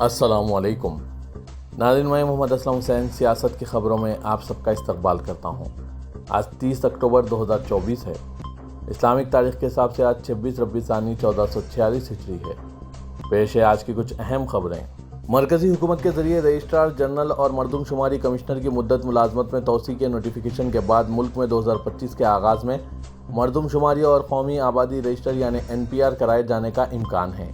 अस्सलामुअलैकुम नाज़रीन, मैं मोहम्मद असलम हुसैन सियासत की ख़बरों में आप सबका इस्तकबाल करता हूँ। आज 30 अक्टूबर 2024 है। इस्लामिक तारीख़ के हिसाब से आज 26 रबी सानी 1446 हिजरी है। पेश है आज की कुछ अहम खबरें। मरकज़ी हुकूमत के ज़रिए रजिस्ट्रार जनरल और मरदमशुमारी कमिश्नर की मुद्दत मुलाजमत में तोसी के नोटिफिकेशन के बाद मुल्क में 2025 के आगाज़ में मरदमशुमारी और कौमी आबादी रजिस्टर यानी NPR कराए जाने का इम्कान है।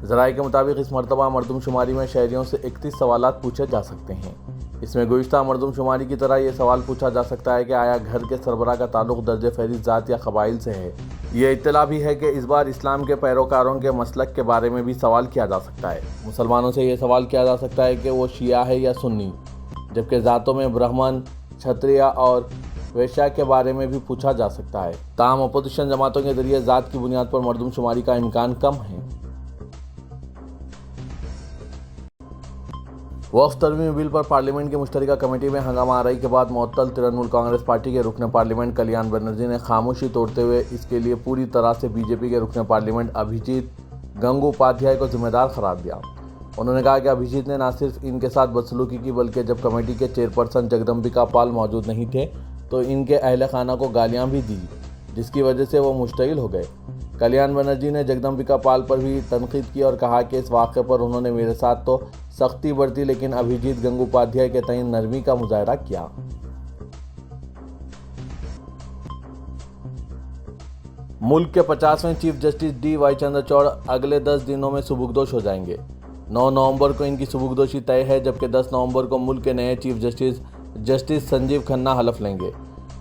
ज़राए के मुताबिक इस मरतबा मरदमशुमारी में शहरियों से 31 सवालात पूछे जा सकते हैं। इसमें गुज़िश्ता मरदमशुमारी की तरह ये सवाल पूछा जा सकता है कि आया घर के सरबराह का ताल्लुक़ दर्ज फहरिस्त ज़ात या कबाइल से है। ये इत्तला भी है कि इस बार इस्लाम के पैरोकारों के मसलक के बारे में भी सवाल किया जा सकता है। मुसलमानों से ये सवाल किया जा सकता है कि वो शिया है या सुन्नी, जबकि ज़ातों में ब्राह्मण, क्षत्रिय और वैश्या के बारे में भी पूछा जा सकता है। ताहम अपोजिशन जमातों के ज़रिए ज़ात की बुनियाद पर मरदमशुमारी का इम्कान कम है। वक्फ तरमीमी बिल पर पार्लियामेंट की मुश्तरका कमेटी में हंगामा आराई के बाद मुअत्तल तृणमूल कांग्रेस पार्टी के रुकन पार्लियामेंट कल्याण बनर्जी ने खामोशी तोड़ते हुए इसके लिए पूरी तरह से बीजेपी के रुकन पार्लियामेंट अभिजीत गंगोपाध्याय को जिम्मेदार करार दिया। उन्होंने कहा कि अभिजीत ने न सिर्फ इनके साथ बदसलूकी की बल्कि जब कमेटी के चेयरपर्सन जगदम्बिका पाल मौजूद नहीं थे तो इनके अहल खाना को गालियाँ भी दी, जिसकी वजह से वो मुश्तइल हो गए। कल्याण बनर्जी ने जगदम्बिका पाल पर भी तनकीद की और कहा कि इस वाक़े पर उन्होंने मेरे साथ तो सख्ती बरती लेकिन अभिजीत गंगोपाध्याय के तय नरमी का मुजाहरा किया। मुल्क के 50वें चीफ जस्टिस DY चंद्रचूड़ अगले 10 दिनों में सुबुकदोश हो जाएंगे। 9 नवंबर को इनकी सुबुकदोशी तय है, जबकि 10 नवंबर को मुल्क के नए चीफ जस्टिस संजीव खन्ना हलफ लेंगे।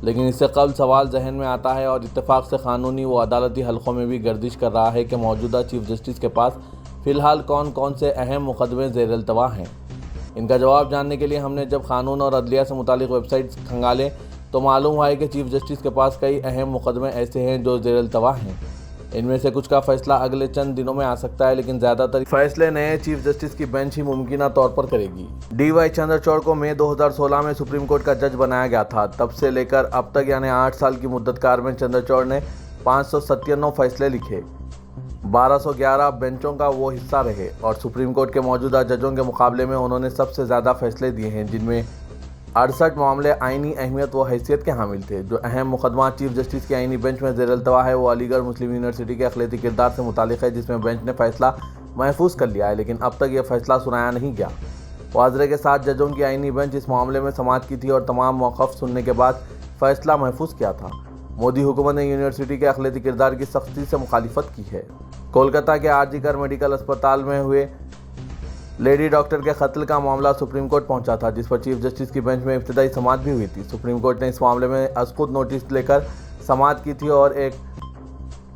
लेकिन इससे कबल सवाल जहन में आता है और इत्तेफाक से कानूनी व अदालती हलकों में भी गर्दिश कर रहा है कि मौजूदा चीफ जस्टिस के पास फ़िलहाल कौन कौन से अहम मुकदमे ज़ेर अल्तवा हैं। इनका जवाब जानने के लिए हमने जब कानून और अदलिया से मुतालिक वेबसाइट्स खंगाले तो मालूम हुआ है कि चीफ जस्टिस के पास कई अहम मुकदमे ऐसे हैं जो ज़ेर अल्तवा हैं। इनमें से कुछ का फैसला अगले चंद दिनों में आ सकता है, लेकिन ज़्यादातर फैसले नए चीफ जस्टिस की बेंच ही मुमकिना तौर पर करेगी। DY चंद्रचूड़ को मई 2016 में सुप्रीम कोर्ट का जज बनाया गया था। तब से लेकर अब तक यानी 8 साल की मुद्दतकार में चंद्रचूड़ ने 597 फैसले लिखे। 1211 बेंचों का वो हिस्सा रहे और सुप्रीम कोर्ट के मौजूदा जजों के मुकाबले में उन्होंने सबसे ज़्यादा फैसले दिए हैं, जिनमें 68 मामले आइनी अहमियत व हैसियत के हामिल थे। जो अहम मुकदमा चीफ जस्टिस की आइनी बेंच में ज़ेर अल्तवा है वो अलीगढ़ मुस्लिम यूनिवर्सिटी के अखिलती किरदार से मुतालिक है, जिसमें बेंच ने फैसला महफूज कर लिया है लेकिन अब तक यह फैसला सुनाया नहीं गया। वाज़रे के साथ जजों की आइनी बेंच इस मामले में समाअत की थी और तमाम मौक़िफ़ सुनने के बाद फैसला महफूज किया था। मोदी हुकूमत ने यूनिवर्सिटी के अखिलती किरदार की सख्ती से मुखालिफत की है। कोलकाता के RG कर मेडिकल अस्पताल में हुए लेडी डॉक्टर के कत्ल का मामला सुप्रीम कोर्ट पहुंचा था, जिस पर चीफ जस्टिस की बेंच में इब्तिदाई समाअत भी हुई थी। सुप्रीम कोर्ट ने इस मामले में अज़खुद नोटिस लेकर समाअत की थी और एक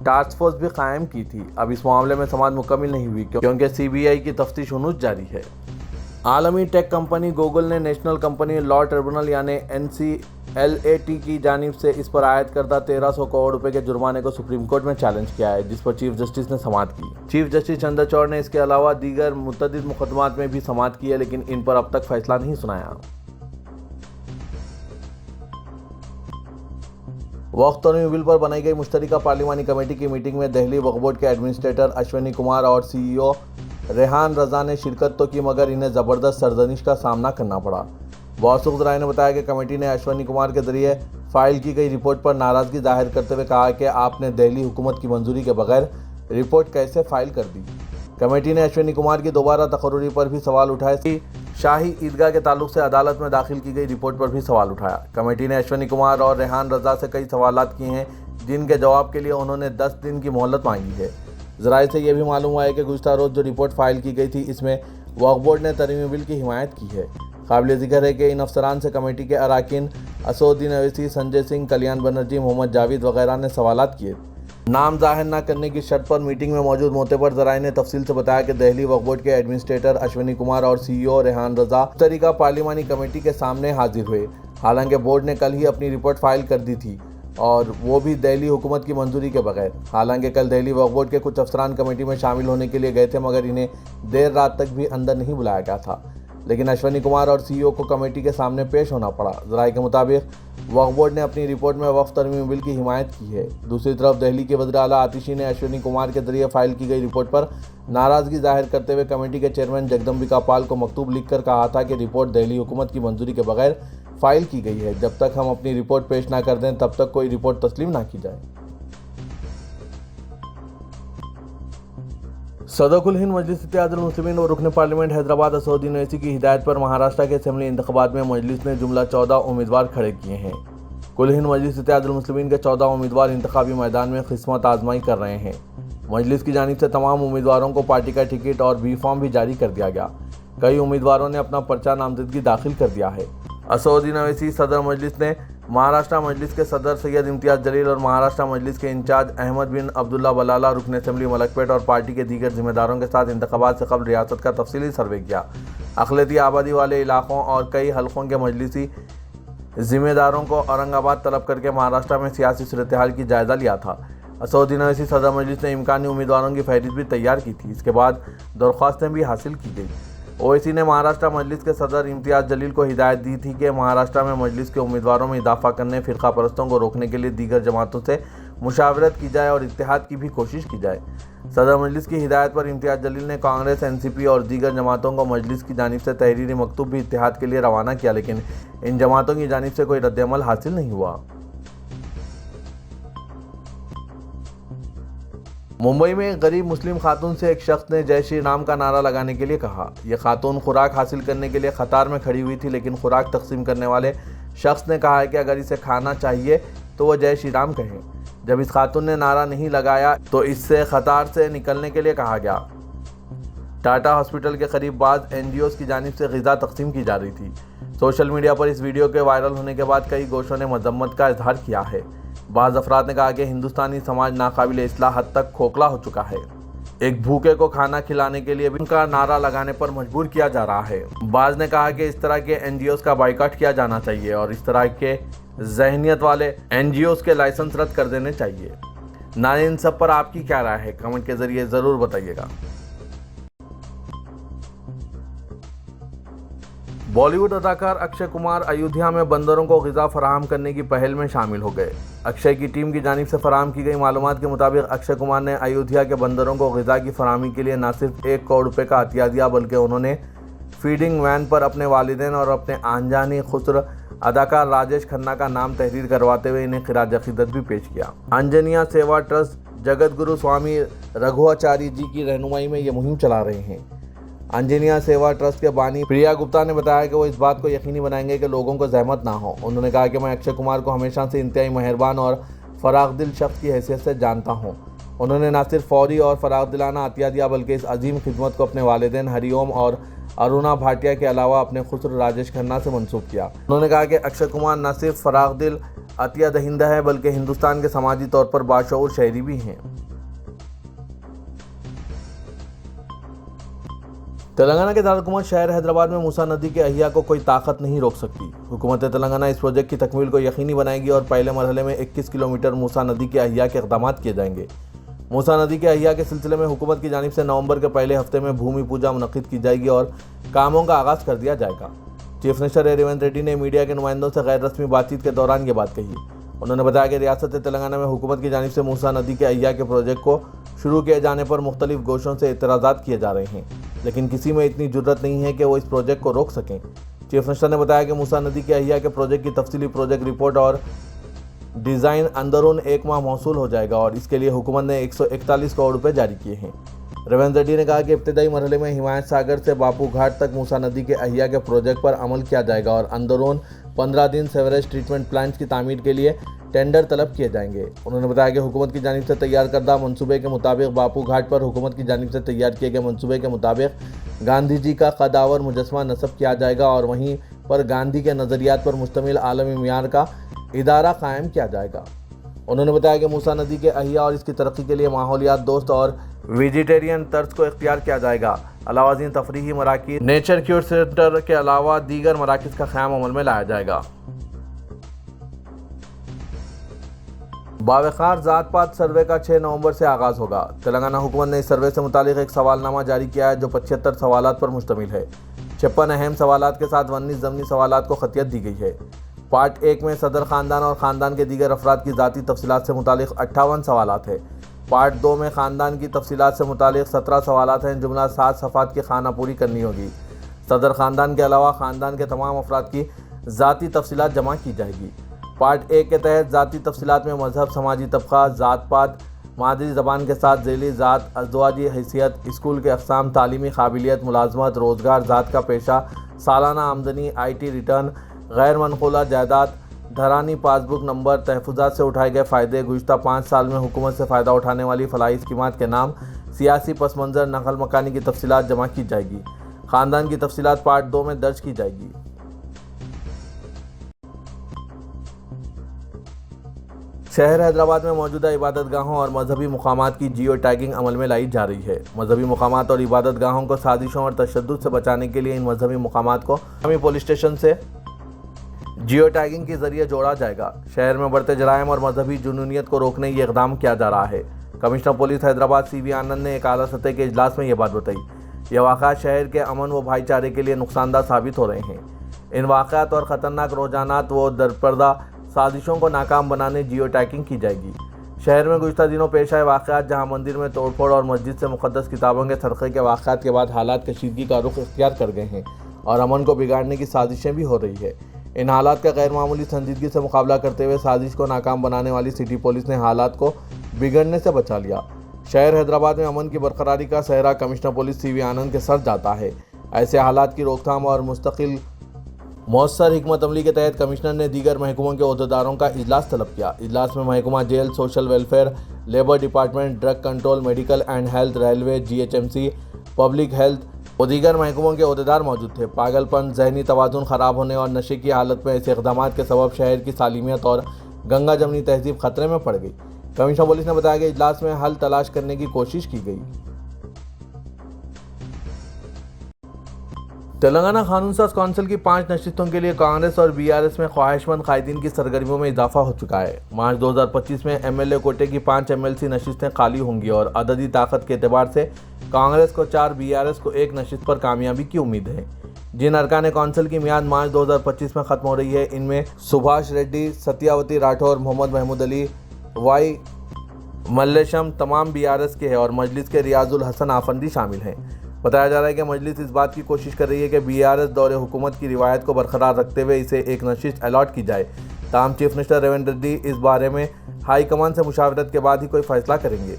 टास्क फोर्स भी कायम की थी। अब इस मामले में समाअत मुकम्मल नहीं हुई क्योंकि CBI की तफ्तीश उनूस जारी है। आलमी टेक कंपनी गूगल ने नेशनल कंपनी लॉ ट्रिब्यूनल यानी NCLAT की जानिब से इस पर आयद करदा 1300 करोड़ रुपए के जुर्माने को सुप्रीम कोर्ट में चैलेंज किया है, जिस पर चीफ जस्टिस ने समाअत की। चीफ जस्टिस चंद्रचूड़ ने इसके अलावा दीगर मुतअद्दिद मुकदमात में भी समाअत की है, लेकिन इन पर अब तक फैसला नहीं सुनाया। वक्फ तरमीमी बिल पर बनाई गई मुश्तरका पार्लिमानी कमेटी की मीटिंग में दिल्ली वक्फ बोर्ड के एडमिनिस्ट्रेटर अश्विनी कुमार और CEO रेहान रज़ा ने शिरकत तो की, मगर इन्हें ज़बरदस्त सरजनिश का सामना करना पड़ा। मौसूक ज़राए ने बताया कि कमेटी ने अश्विनी कुमार के ज़रिए फ़ाइल की गई रिपोर्ट पर नाराज़गी जाहिर करते हुए कहा कि आपने दिल्ली हुकूमत की मंजूरी के बगैर रिपोर्ट कैसे फ़ाइल कर दी। कमेटी ने अश्विनी कुमार की दोबारा तकर्रुरी पर भी सवाल उठाए। शाही ईदगाह के ताल्लुक से अदालत में दाखिल की गई रिपोर्ट पर भी सवाल उठाया। कमेटी ने अश्विनी कुमार और रेहान रज़ा से कई सवालात किए हैं, जिनके जवाब के लिए उन्होंने 10 दिन की मोहलत मांगी है। ज़राए से यह भी मालूम हुआ है कि गुज़श्ता रोज़ जो रिपोर्ट फ़ाइल की गई थी, इसमें वक्फ बोर्ड ने तरमीमी बिल की हिमायत की है। काबिल ज़िक्र है कि इन अफसरान से कमेटी के अरकान असदुद्दीन अवैसी, संजय सिंह, कल्याण बनर्जी, मोहम्मद जावेद वगैरह ने सवालात किए। नाम जाहिर न करने की शर्त पर मीटिंग में मौजूद मोतबर ज़राए ने तफसील से बताया कि दिल्ली वक्फ बोर्ड के एडमिनिस्ट्रेटर अश्विनी कुमार और CEO रेहान रज़ा मुश्तरका पार्लिमानी कमेटी के सामने हाजिर हुए। हालांकि बोर्ड ने कल ही अपनी रिपोर्ट फाइल कर दी थी और वो भी दिल्ली हुकूमत की मंजूरी के बगैर। हालांकि कल दिल्ली वक्फ बोर्ड के कुछ अफसरान कमेटी में शामिल होने के लिए गए थे, मगर इन्हें देर रात तक भी अंदर नहीं बुलाया गया था। लेकिन अश्वनी कुमार और सीईओ को कमेटी के सामने पेश होना पड़ा। जराये के मुताबिक वक्फ बोर्ड ने अपनी रिपोर्ट में वक्फ तरमीम बिल की हिमायत की है। दूसरी तरफ दिल्ली के वज़ीर आला आतिशी ने अश्वनी कुमार के जरिए फाइल की गई रिपोर्ट पर नाराजगी जाहिर करते हुए कमेटी के चेयरमैन जगदम्बिका पाल को मकतूब लिखकर कहा था कि रिपोर्ट दिल्ली हुकूमत की मंजूरी के बगैर फाइल की गई है। जब तक हम अपनी रिपोर्ट पेश ना कर दें तब तक कोई रिपोर्ट तस्लीम ना की जाए। सदर हिंद मजलिस इत्तेहादुल मुस्लिमीन और रुकन पार्लियामेंट हैदराबाद असदुद्दीन ओवैसी की हिदायत पर महाराष्ट्र के असेंबली इंतखाबात में मजलिस ने जुमला 14 उम्मीदवार खड़े किए हैं। कुल हिंद मजलिस इत्तेहादुल मुस्लिमीन के 14 उम्मीदवार इंतखाबी मैदान में किस्मत आजमाई कर रहे हैं। मजलिस की जानिब से तमाम उम्मीदवारों को पार्टी का टिकट और बी फॉर्म भी जारी कर दिया गया। कई उम्मीदवारों ने अपना पर्चा नामजदगी दाखिल कर दिया है। असदुद्दीन ओवैसी सदर मजलिस ने महाराष्ट्र मजलिस के सदर सैयद इम्तियाज़ जलील और महाराष्ट्र मजलिस के इंचार्ज अहमद बिन अब्दुल्ला बलाला, रुकन असेंबली मलकपेट और पार्टी के दीगर जिम्मेदारों के साथ इंतखाबात से कबल रियासत का तफसीली सर्वे किया। अक़लियती आबादी वाले इलाकों और कई हलकों के मजलिसी जिम्मेदारों को औरंगाबाद तलब करके महाराष्ट्र में सियासी सूरत-ए-हाल की जायज़ा लिया था। असदुद्दीन ओवैसी सदर मजलिस ने इम्कानी उम्मीदवारों की फहरिस्त भी तैयार की थी। इसके बाद दरख्वास्तें भी हासिल की गई। ओवैसी ने महाराष्ट्र मजलिस के सदर इम्तियाज़ जलील को हिदायत दी थी कि महाराष्ट्र में मजलिस के उम्मीदवारों में इजाफा करने, फ़िरका परस्तों को रोकने के लिए दीगर जमातों से मुशावरत की जाए और इत्तेहाद की भी कोशिश की जाए। सदर मजलिस की हिदायत पर इम्तियाज़ जलील ने कांग्रेस, एनसीपी और दीगर जमातों को मजलिस की जानिब से तहरीरी मकतूब भी इत्तेहाद के लिए रवाना किया, लेकिन इन जमातों की जानिब से कोई रद्द-ए-अमल हासिल नहीं हुआ। मुंबई में एक गरीब मुस्लिम खातून से एक शख्स ने जय श्री राम का नारा लगाने के लिए कहा। यह खातून खुराक हासिल करने के लिए कतार में खड़ी हुई थी, लेकिन खुराक तकसीम करने वाले शख्स ने कहा है कि अगर इसे खाना चाहिए तो वह जय श्री राम कहें। जब इस खातून ने नारा नहीं लगाया तो इससे कतार से निकलने के लिए कहा गया। टाटा हॉस्पिटल के करीब बाज़ एनजीओज़ की जानिब से ग़िज़ा तकसीम की जा रही थी। सोशल मीडिया पर इस वीडियो के वायरल होने के बाद कई गोशों ने मजम्मत का इजहार किया है। बाज़ अफराद ने कहा कि हिंदुस्तानी समाज नाकाबिल इस्लाह हद तक खोखला हो चुका है। एक भूखे को खाना खिलाने के लिए भी उनका नारा लगाने पर मजबूर किया जा रहा है। बाज़ ने कहा कि इस तरह के एनजीओज़ का बाइकआउट किया जाना चाहिए और इस तरह के जहनियत वाले एनजीओज़ के लाइसेंस रद्द कर देने चाहिए। नाज़रीन, इन सब पर आपकी क्या राय है? कमेंट के जरिए ज़रूर बताइएगा। बॉलीवुड अदाकार अक्षय कुमार अयोध्या में बंदरों को ग़िज़ा फराहम करने की पहल में शामिल हो गए। अक्षय की टीम की जानिब से फराहम की गई मालूमात के मुताबिक अक्षय कुमार ने अयोध्या के बंदरों को ग़िज़ा की फराहमी के लिए न सिर्फ 1 करोड़ रुपये का अतिया दिया, बल्कि उन्होंने फीडिंग वैन पर अपने वालिदैन और अपने आंजानी खुसर अदाकार राजेश खन्ना का नाम तहरीर करवाते हुए इन्हें खिराज अक़ीदत भी पेश किया। अंजनिया सेवा ट्रस्ट जगत गुरु स्वामी रघुआचार्य जी की रहनुमाई में ये मुहिम चला रहे हैं। अंजनिया सेवा ट्रस्ट के बानी प्रिया गुप्ता ने बताया कि वो इस बात को यकीनी बनाएंगे कि लोगों को जहमत ना हो। उन्होंने कहा कि मैं अक्षय कुमार को हमेशा से इंतहाई मेहरबान और फरागदिल शख्स की हैसियत से जानता हूँ। उन्होंने न सिर्फ फौरी और फरागदिलाना अतिया दिया, बल्कि इस अजीम खिदमत को अपने वालिदैन हरिओम और अरुणा भाटिया के अलावा अपने खुसर राजेश खन्ना से मंसूब किया। उन्होंने कहा कि अक्षय कुमार न सिर्फ फरागदिल अतिया दहिंदा है, बल्कि हिंदुस्तान के समाजी तौर पर बाशऊर शहरी भी हैं। तेलंगाना के दारकूमत शहर हैदराबाद में मूसा नदी के अहिया को कोई ताकत नहीं रोक सकती। हुकूमत तेलंगाना इस प्रोजेक्ट की तकमील को यकीनी बनाएगी और पहले मरहले में 21 किलोमीटर मूसा नदी के अहिया के इक़दाम किए जाएंगे। मूसा नदी के अहिया के सिलसिले में हुकूमत की जानिब से नवंबर के पहले हफ्ते में भूमि पूजा मुनक़िद की जाएगी और कामों का आगाज़ कर दिया जाएगा। चीफ मिनिस्टर रेवंत रेड्डी ने मीडिया के नुमाइंदों से गैर रस्मी बातचीत के दौरान ये बात कही। उन्होंने बताया कि रियासत तेलंगाना में हुकूमत की जानिब से मूसा नदी के अहिया के प्रोजेक्ट को शुरू किए जाने पर मुख्तलिफ गोशों से एतराज़ात किए जा रहे हैं, लेकिन किसी में इतनी जुर्रत नहीं है कि वो इस प्रोजेक्ट को रोक सकें। चीफ मिनिस्टर ने बताया कि मूसा नदी के अहिया के प्रोजेक्ट की तफसीली प्रोजेक्ट रिपोर्ट और डिज़ाइन अंदरून 1 माह मौसूल हो जाएगा और इसके लिए हुकूमत ने 141 करोड़ रुपये जारी किए हैं। रेवंत रेड्डी ने कहा कि इब्तदाई मरहले में हिमायत सागर से बापू घाट तक मूसा नदी के अहिया के प्रोजेक्ट पर अमल किया जाएगा और अंदरून 15 दिन सेवरेज ट्रीटमेंट प्लांट्स की तामीर के लिए टेंडर तलब किए जाएंगे। उन्होंने बताया कि हुकूमत की जानिब से तैयार करदा मंसूबे के मुताबिक बापू घाट पर हुकूमत की जानिब से तैयार किए गए मंसूबे के मुताबिक गांधी जी का कदावर मुजस्मा नस्ब किया जाएगा और वहीं पर गांधी के नज़रियात पर मुश्तमिल आलमी मियार का इदारा कायम किया जाएगा। उन्होंने बताया कि मूसा नदी के अहिया और इसकी तरक्की के लिए माहौलियात दोस्त और वेजिटेरियन तर्ज को इख्तियार किया जाएगा। अलावाज़ीन तफरीही मराकिज़, नेचर क्यूर सेंटर के अलावा दीगर मराकिज़ का क़याम अमल में लाया जाएगा। बावखार ज़ात पात सर्वे का 6 नवंबर से आगाज़ होगा। तेलंगाना हुकूमत ने इस सर्वे से मुतालिक एक सवालनामा जारी किया है जो 75 सवालात पर मुश्तमिल है। 56 अहम सवालात के साथ 19 ज़मनी सवालात को खतियत दी गई है। पार्ट 1 में सदर ख़ानदान और ख़ानदान के दीगर अफराद की ज़ाती तफसीलात से मुतालिक 58 सवालात है। पार्ट 2 में ख़ानदान की तफसीलात से मुतालिक 17 सवालात हैं। जुमला 7 सफ़ात की खाना पूरी करनी होगी। सदर ख़ानदान के अलावा ख़ानदान के तमाम अफराद की ज़ाती तफसीलात जमा की जाएगी। पार्ट 1 के तहत ज़ाती तफसीलात में मज़हब, समाजी तबका, ज़ात पात, मादरी ज़बान के साथ झेली ज़ात, अज़दवाजी हैसियत, स्कूल के अक़साम, तालीमी काबिलियत, मुलाजमत, रोज़गार, ज़ात का पेशा, सालाना आमदनी, IT रिटर्न, गैर मनक़ूला जायदाद, धरानी पासबुक नंबर, तहफ़्फ़ुज़ात से उठाए गए फ़ायदे, गुज़िश्ता 5 साल में हुकूमत से फ़ायदा उठाने वाली फलाही स्कीमात के नाम, सियासी पस मंज़र, नक़ल मकानी की तफसीलात जमा की जाएगी। ख़ानदान की तफसीलात पार्ट 2 में दर्ज की जाएगी। शहर हैदराबाद में मौजूदा इबादत गाहों और मजहबी मुकामात की जियो टैगिंग अमल में लाई जा रही है। मजहबी मुकामात और इबादत गाहों को साजिशों और तशद्दुद से बचाने के लिए इन मजहबी मुकामात को हमी पुलिस स्टेशन से जियो टैगिंग के जरिए जोड़ा जाएगा। शहर में बढ़ते जराइम और मजहबी जुनूनियत को रोकने ये इक़दाम किया जा रहा है। कमिश्नर पुलिस हैदराबाद CV आनंद ने एक आला सतह के इजलास में ये बात बताई। यह वाक़यात शहर के अमन व भाईचारे के लिए नुकसानदा साबित हो रहे हैं। इन वाक़यात और ख़तरनाक रुझानात व दरपर्दा साजिशों को नाकाम बनाने जियो टैगिंग की जाएगी। शहर में गुज़िश्ता दिनों पेश आए वाक़यात, जहाँ मंदिर में तोड़फोड़ और मस्जिद से मुक़द्दस किताबों के सरक़े के वाक़यात के बाद हालात कशीदगी का रुख इख्तियार कर गए हैं और अमन को बिगाड़ने की साजिशें भी हो रही है। इन हालात का गैर मामूली संजीदगी से मुकाबला करते हुए साजिश को नाकाम बनाने वाली सिटी पुलिस ने हालात को बिगड़ने से बचा लिया। शहर हैदराबाद में अमन की बरकरारी का सहरा कमिश्नर पुलिस CV आनंद के सर जाता है। ऐसे हालात की रोकथाम और मुस्तकिल मौसर हिकमत अमली के तहत कमिश्नर ने दीगर महकमों के ओहदेदारों का इजलास तलब किया। इजलास में महकमा jail, social welfare, labour department, drug control, medical and health, railway, GHMC, public health और दीगर महकमों के ओहदेदार मौजूद थे। पागलपन, जहनी तवाज़ुन ख़राब होने और नशे की हालत में ऐसे इक़दाम के सबब शहर की सालिमियत और गंगा जमनी तहजीब खतरे में पड़ गई। कमिश्नर पुलिस ने बताया कि इजलास में हल तलाश करने की कोशिश की गई। तेलंगाना कानून साज कौंसिल की 5 नशिस्तों के लिए कांग्रेस और BRS में ख्वाहिशमंद कायदीन की सरगर्मियों में इजाफा हो चुका है। मार्च 2025 में MLA कोटे की 5 MLC नशिस्तें खाली होंगी और अददी ताकत के एतबार से कांग्रेस को 4, BRS को 1 नशिस्त पर कामयाबी की उम्मीद है। जिन अरकान कौंसिल की मियाद मार्च 2025 में ख़त्म हो रही है, इनमें सुभाष रेड्डी, सत्यावती राठौर, मोहम्मद महमूद अली, Y मल्लेशम तमाम BRS के हैं और मजलिस के रियाजुल हसन आफंदी शामिल हैं। बताया जा रहा है कि मजलिस इस बात की कोशिश कर रही है कि BRS दौरे हुकूमत की रिवायत को बरकरार रखते हुए इसे एक नशिस्त अलॉट की जाए। ताहम चीफ मिनिस्टर रेवंत रेड्डी इस बारे में हाई कमान से मुशावरत के बाद ही कोई फैसला करेंगे।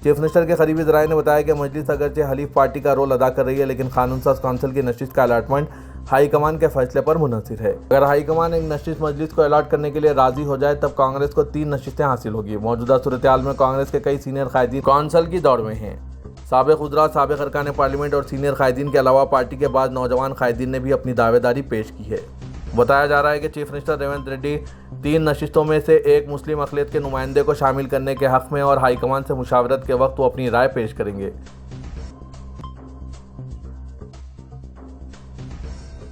चीफ मिनिस्टर के करीबी ज़राए ने बताया कि मजलिस अगरचे हलीफ पार्टी का रोल अदा कर रही है, लेकिन कानून साज कौंसिल की नशिस्त का अलॉटमेंट हाई कमान के फैसले पर मुनहसिर है। अगर हाई कमान एक नशिस्त मजलिस को अलॉट करने के लिए राजी हो जाए तब कांग्रेस को 3 नशिस्तें हासिल होगी। मौजूदा सूरत-ए-हाल में कांग्रेस के कई सीनियर कायदीन कौंसिल की दौड़ में हैं। साबिक़ उज़रा, साबिक़ अरकान पार्लियामेंट और सीनियर कायदीन के अलावा पार्टी के बाद नौजवान कायदीन ने भी अपनी दावेदारी पेश की है। बताया जा रहा है कि चीफ मिनिस्टर रेवंत रेड्डी 3 नशिस्तों में से एक मुस्लिम अक़लियत के नुमाइंदे को शामिल करने के हक़ में और हाईकमान से मुशावरत के वक्त वो अपनी राय पेश करेंगे।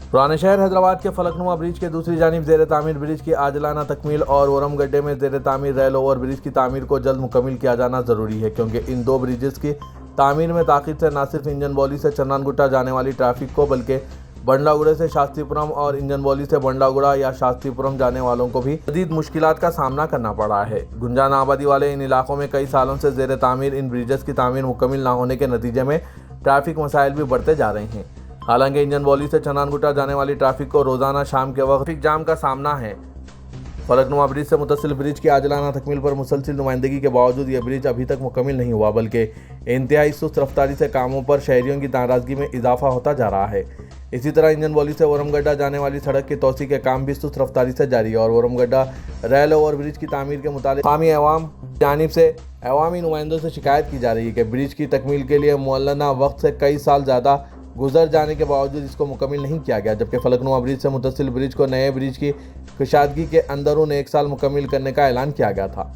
पुराने शहर हैदराबाद के फलकनुमा ब्रिज के दूसरी जानिब ज़ेर तामीर ब्रिज की आजलाना तकमील और वरम गड्ढे में ज़ेर तामीर रेल ओवर ब्रिज की तामीर को जल्द मुकम्मिल किया जाना ज़रूरी है, क्योंकि इन 2 ब्रिजेस की तामीर में ताख़ीर से न सिर्फ इंजन बौली से चन्नानगुट्टा जाने वाली ट्रैफिक को बल्कि बंडलागुड़ा से शास्त्रीपुरम और इंजन बौली से बंडलागुड़ा या शास्त्रीपुरम जाने वालों को भी शदीद मुश्किलात का सामना करना पड़ रहा है। गुंजान आबादी वाले इन इलाकों में कई सालों से ज़ेर तामीर इन ब्रिजेस की तामीर मुकम्मिल ना होने के नतीजे में ट्रैफिक मसाइल भी बढ़ते जा रहे हैं। हालांकि इंजन बौली से चन्नानगुट्टा जाने वाली ट्रैफिक को रोज़ाना शाम के वक्त ट्रैफिक जाम का सामना है। फलकनुमा ब्रिज से मुतसिल ब्रिज की आजलाना तकमील पर मुसलसिल नुमाइंदगी के बावजूद यह ब्रिज अभी तक मुकम्मिल नहीं हुआ, बल्कि इंतहाई सुस्त रफ्तारी से कामों पर शहरियों की नाराज़गी में इजाफा होता जा रहा है। इसी तरह इंजन बौली से वरमगड्ढा जाने वाली सड़क की तोसी के काम भी सुस्त रफ्तारी से जारी है और वरमगड्ढा रेल ओवर ब्रिज की तामीर के मुतालिक मकामी अवाम जानिब से अवामी नुमाइंदों से शिकायत की जा रही है कि ब्रिज की तकमील के लिए मुअल्लना वक्त से कई साल ज़्यादा गुजर जाने के बावजूद इसको मुकम्मिल नहीं किया गया, जबकि फलकनुमा ब्रिज से मुतसिल ब्रिज को नए ब्रिज की कुशादगी के अंदरून 1 साल मुकम्मिल करने का ऐलान किया गया था।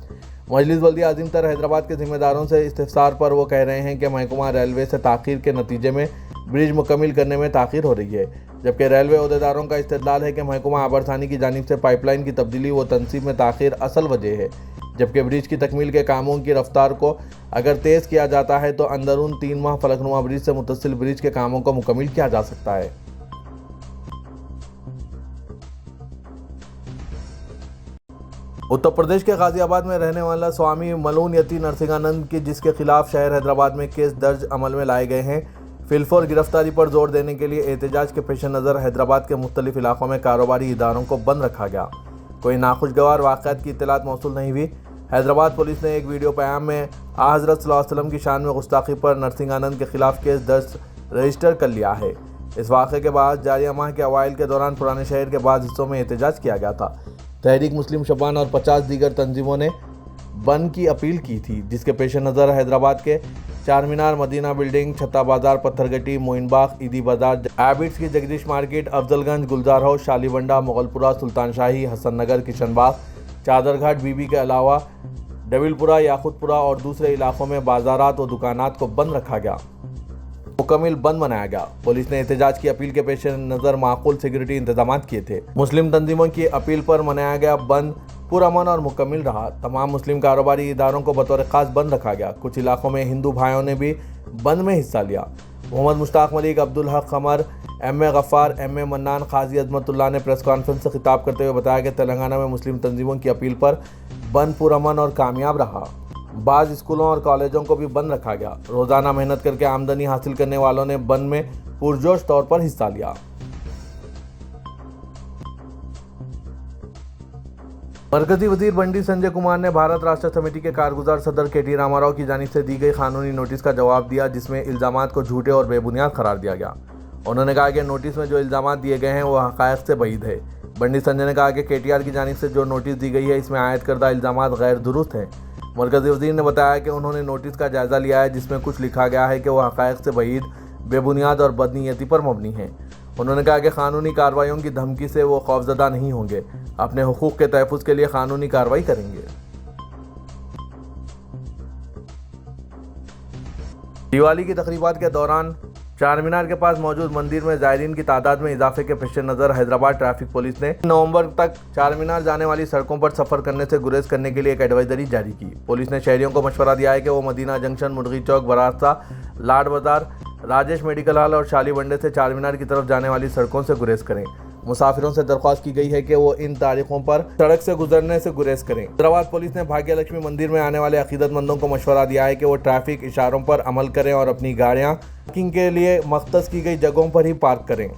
मजलिस बल्दिया अज़ीमतर हैदराबाद के ज़िम्मेदारों से इस्तिफ़सार पर वो कह रहे हैं कि महकमा रेलवे से ताख़ीर के नतीजे में ब्रिज मुकम्मिल करने में ताख़ीर हो रही है, जबकि रेलवे अहदेदारों का इस्तेदलाल है कि महकमा आबरसानी की जानिब से पाइपलाइन की तब्दीली व तनसीब में ताख़ीर असल वजह है, जबकि ब्रिज की तकमील के कामों की रफ्तार को अगर तेज़ किया जाता है तो अंदरून 3 माह फलकनुमा ब्रिज से मुतसिल ब्रिज के कामों को मुकम्मिल किया जा सकता है। उत्तर प्रदेश के गाजियाबाद में रहने वाला स्वामी मलून-यति नरसिंहानंद की जिसके खिलाफ शहर हैदराबाद में केस दर्ज अमल में लाए गए हैं। फिलफोर गिरफ्तारी पर जोर देने के लिए एहतजाज के पेश नज़र हैदराबाद के मुख्तलिफ इलाकों में कारोबारी इदारों को बंद रखा गया। कोई नाखुशगवार वाक़यात की इत्तलात मौसूल नहीं हुई। हैदराबाद पुलिस ने एक वीडियो पैगाम में हज़रत सल्लल्लाहु अलैहि वसल्लम की शान में गुस्ताखी पर नरसिंहानंद के खिलाफ केस दर्ज रजिस्टर कर लिया है। इस वाक़े के बाद जारी माह के अवाइल के दौरान पुराने शहर के बाद हिस्सों में एहतजाज किया गया था। तहरीक मुस्लिम शबान और 50 दीगर तंजीमों ने बंद की अपील की थी, जिसके पेश नज़र हैदराबाद के चार मीनार, मदीना बिल्डिंग, छत्ता बाजार, पत्थरगट्टी, मोइनबाग, ईदी बाजार, एबिट्स की जगदीश मार्केट, अफजलगंज, गुलजार हाउस, शालीबंडा, मुगलपुरा, सुल्तान शाही, हसन नगर, किशनबाग, चादरघाट, बीबी के अलावा डबिलपुरा, याकुतपुरा और दूसरे इलाकों में बाजारात व दुकानात को बंद रखा गया, मुकम्मल बंद बनाया गया। पुलिस ने एहतजाज की अपील के पेश नज़र माकूल सिक्योरिटी इंतजाम किए थे। मुस्लिम तंजीमों की अपील पर मनाया गया बंद पुरअमन और मुकम्मल रहा। तमाम मुस्लिम कारोबारी इदारों को बतौर खास बंद रखा गया। कुछ इलाकों में हिंदू भाइयों ने भी बंद में हिस्सा लिया। मोहम्मद मुश्ताक मलिक, अब्दुल हक कमर, एम.ए. गफ्फार, एम.ए. मन्नान, काजी अजमतुल्लाह ने प्रेस कॉन्फ्रेंस से खिताब करते हुए बताया कि तेलंगाना में मुस्लिम तंजीमों की अपील पर बंद पुरअमन और कामयाब रहा। बाज़ स्कूलों और कॉलेजों को भी बंद रखा गया। रोज़ाना मेहनत करके आमदनी हासिल करने वालों ने बंद में पुरजोश तौर पर हिस्सा लिया। मरकजी वजीर बंडी संजय कुमार ने भारत राष्ट्र समिति के कारगुजार सदर के.टी. रामाराव की जानिब से दी गई कानूनी नोटिस का जवाब दिया, जिसमें इल्ज़ामात को झूठे और बेबुनियाद करार दिया गया। उन्होंने कहा कि नोटिस में जो इल्ज़ामात दिए गए हैं वो हक़ाइक़ से बईद है। बंडी संजय ने कहा कि के.टी.आर. की जानिब से जो नोटिस दी गई है इसमें आयद करदा इल्ज़ामात गैर दुरुस्त हैं। मरकजी वज़ीर ने बताया कि उन्होंने नोटिस का जायज़ा लिया है, जिसमें कुछ लिखा गया है कि वह हक़ाइक़ से बईद, बेबुनियाद और बदनीयती पर मबनी है। उन्होंने कहा कि कानूनी कार्रवाइयों की धमकी से वो खौफजदा नहीं होंगे, अपने हुकूक़ के तहफ़्फ़ुज़ के लिए कानूनी कार्रवाई करेंगे। दिवाली की तक़रीबात के दौरान चार मीनार के पास मौजूद मंदिर में ज़ायरीन की तादाद में इजाफे के पेश नज़र हैदराबाद ट्रैफिक पुलिस ने नवंबर तक चार मीनार जाने वाली सड़कों पर सफ़र करने से गुरेज करने के लिए एक एडवाइजरी जारी की। पुलिस ने शहरियों को मशवरा दिया है कि वो मदीना जंक्शन, मुर्गी चौक, बरास्ता, लाड बाजार, राजेश मेडिकल हॉल और शालीबंडे से चार मीनार की तरफ जाने वाली सड़कों से गुरेज करें। मुसाफिरों से दरख्वास्त की गई है कि वो इन तारीखों पर सड़क से गुजरने से गुरेज करें। हैदराबाद पुलिस ने भाग्य लक्ष्मी मंदिर में आने वाले अकीदतमंदों को मशवरा दिया है कि वो ट्रैफिक इशारों पर अमल करें और अपनी गाड़ियां पार्किंग के लिए मख्तस की गई जगहों पर ही पार्क करें।